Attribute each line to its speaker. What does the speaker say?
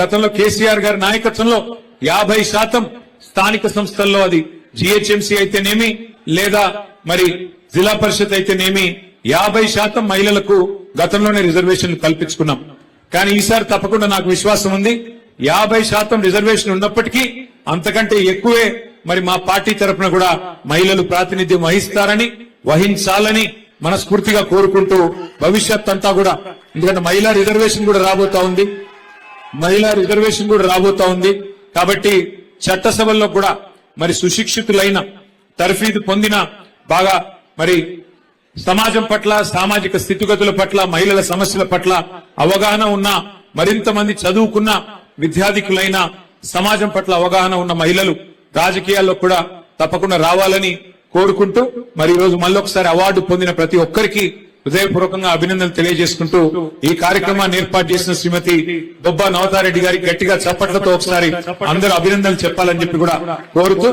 Speaker 1: గతంలో కేసీఆర్ గారి నాయకత్వంలో 50% స్థానిక సంస్థల్లో అది జిహెచ్ఎంసీ అయితేనేమి లేదా మరి జిల్లా పరిషత్ అయితేనేమి 50% మహిళలకు గతంలోనే రిజర్వేషన్లు కల్పించుకున్నాం. కానీ ఈసారి తప్పకుండా నాకు విశ్వాసం ఉంది 50% రిజర్వేషన్ ఉన్నప్పటికీ అంతకంటే ఎక్కువే మరి మా పార్టీ తరఫున కూడా మహిళలు ప్రాతినిధ్యం వహిస్తారని వహించాలని మనస్ఫూర్తిగా కోరుకుంటూ భవిష్యత్ అంతా కూడా ఎందుకంటే మహిళా రిజర్వేషన్ కూడా రాబోతా ఉంది కాబట్టి చట్టసభల్లో కూడా మరి సుశిక్షితులైన తర్ఫీదు పొందిన బాగా మరి సమాజం పట్ల సామాజిక స్థితిగతుల పట్ల మహిళల సమస్యల పట్ల అవగాహన ఉన్న మరింత మంది చదువుకున్న విద్యార్థికులైన సమాజం పట్ల అవగాహన ఉన్న మహిళలు రాజకీయాల్లో కూడా తప్పకుండా రావాలని కోరుకుంటూ మరి ఈ రోజు మళ్ళొకసారి అవార్డు పొందిన ప్రతి ఒక్కరికి హృదయపూర్వకంగా అభినందనలు తెలియజేసుకుంటూ ఈ కార్యక్రమాన్ని ఏర్పాటు చేసిన శ్రీమతి బొబ్బా నవతారెడ్డి గారికి గట్టిగా చప్పట్లతో ఒకసారి అందరూ అభినందనలు చెప్పాలని చెప్పి కూడా కోరుతూ